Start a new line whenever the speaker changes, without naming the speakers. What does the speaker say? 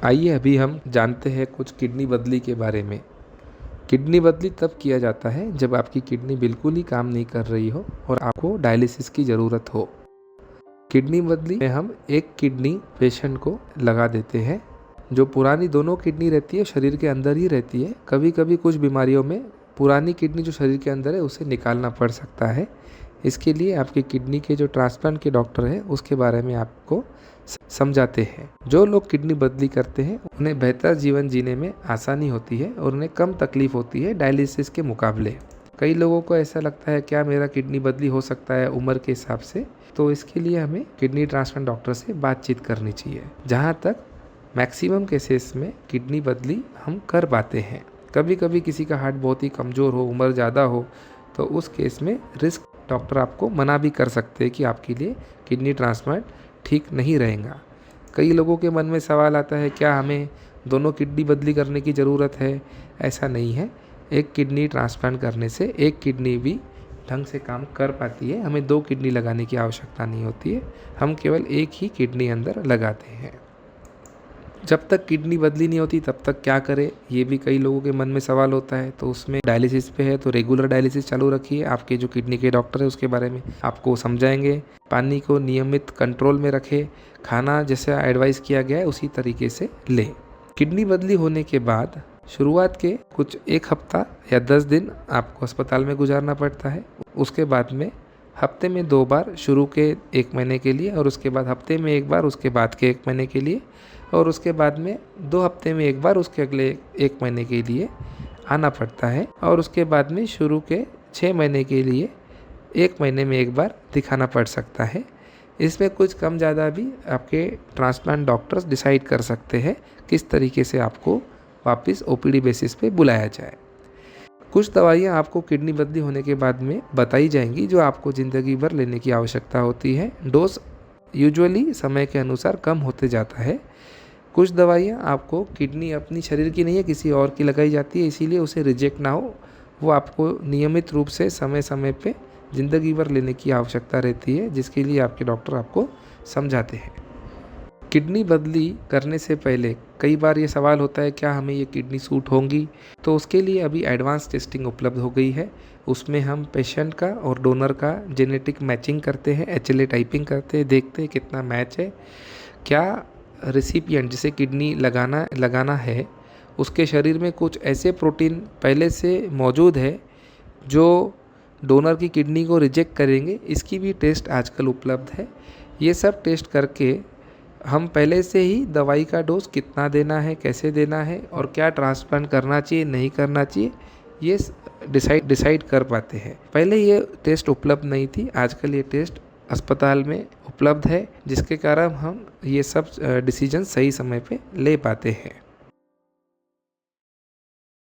आइए अभी हम जानते हैं कुछ किडनी बदली के बारे में। किडनी बदली तब किया जाता है जब आपकी किडनी बिल्कुल ही काम नहीं कर रही हो और आपको डायलिसिस की ज़रूरत हो। किडनी बदली में हम एक किडनी पेशेंट को लगा देते हैं। जो पुरानी दोनों किडनी रहती है शरीर के अंदर ही रहती है। कभी कभी कुछ बीमारियों में पुरानी किडनी जो शरीर के अंदर है उसे निकालना पड़ सकता है। इसके लिए आपकी किडनी के जो ट्रांसप्लांट के डॉक्टर हैं उसके बारे में आपको समझाते हैं। जो लोग किडनी बदली करते हैं उन्हें बेहतर जीवन जीने में आसानी होती है और उन्हें कम तकलीफ होती है डायलिसिस के मुकाबले। कई लोगों को ऐसा लगता है क्या मेरा किडनी बदली हो सकता है उम्र के हिसाब से, तो इसके लिए हमें किडनी ट्रांसप्लांट डॉक्टर से बातचीत करनी चाहिए। जहाँ तक मैक्सिमम केसेस में किडनी बदली हम कर पाते हैं। कभी कभी किसी का हार्ट बहुत ही कमज़ोर हो, उम्र ज़्यादा हो, तो उस केस में रिस्क डॉक्टर आपको मना भी कर सकते हैं कि आपके लिए किडनी ट्रांसप्लांट ठीक नहीं रहेगा। कई लोगों के मन में सवाल आता है क्या हमें दोनों किडनी बदली करने की ज़रूरत है। ऐसा नहीं है। एक किडनी ट्रांसप्लांट करने से एक किडनी भी ढंग से काम कर पाती है। हमें 2 किडनी लगाने की आवश्यकता नहीं होती है। हम केवल एक ही किडनी अंदर लगाते हैं। जब तक किडनी बदली नहीं होती तब तक क्या करें, ये भी कई लोगों के मन में सवाल होता है। तो उसमें डायलिसिस पे है तो रेगुलर डायलिसिस चालू रखिए। आपके जो किडनी के डॉक्टर है उसके बारे में आपको समझाएंगे। पानी को नियमित कंट्रोल में रखें। खाना जैसा एडवाइस किया गया है उसी तरीके से लें। किडनी बदली होने के बाद शुरुआत के कुछ 1 हफ्ता या 10 दिन आपको अस्पताल में गुजारना पड़ता है। उसके बाद में हफ्ते में 2 बार शुरू के 1 महीने के लिए और उसके बाद हफ्ते में 1 बार उसके बाद के 1 महीने के लिए और उसके बाद में 2 हफ्ते में 1 बार उसके अगले 1 महीने के लिए आना पड़ता है और उसके बाद में शुरू के 6 महीने के लिए 1 महीने में 1 बार दिखाना पड़ सकता है। इसमें कुछ कम ज़्यादा भी आपके ट्रांसप्लांट डॉक्टर्स डिसाइड कर सकते हैं किस तरीके से आपको वापस ओपीडी बेसिस पे बुलाया जाए। कुछ दवाइयाँ आपको किडनी बदली होने के बाद में बताई जाएंगी जो आपको ज़िंदगी भर लेने की आवश्यकता होती है। डोज यूजुअली समय के अनुसार कम होते जाता है। कुछ दवाइयाँ आपको किडनी अपनी शरीर की नहीं है किसी और की लगाई जाती है, इसीलिए उसे रिजेक्ट ना हो वो आपको नियमित रूप से समय समय पे ज़िंदगी भर लेने की आवश्यकता रहती है, जिसके लिए आपके डॉक्टर आपको समझाते हैं। किडनी बदली करने से पहले कई बार ये सवाल होता है क्या हमें ये किडनी सूट होंगी, तो उसके लिए अभी एडवांस टेस्टिंग उपलब्ध हो गई है। उसमें हम पेशेंट का और डोनर का जेनेटिक मैचिंग करते हैं, HLA टाइपिंग करते हैं, देखते हैं कितना मैच है। क्या रेसिपिएंट जिसे किडनी लगाना है उसके शरीर में कुछ ऐसे प्रोटीन पहले से मौजूद है जो डोनर की किडनी को रिजेक्ट करेंगे, इसकी भी टेस्ट आजकल उपलब्ध है। ये सब टेस्ट करके हम पहले से ही दवाई का डोज कितना देना है, कैसे देना है और क्या ट्रांसप्लांट करना चाहिए नहीं करना चाहिए ये डिसाइड कर पाते हैं। पहले ये टेस्ट उपलब्ध नहीं थी, आजकल ये टेस्ट अस्पताल में उपलब्ध है, जिसके कारण हम ये सब डिसीजन सही समय पे ले पाते हैं।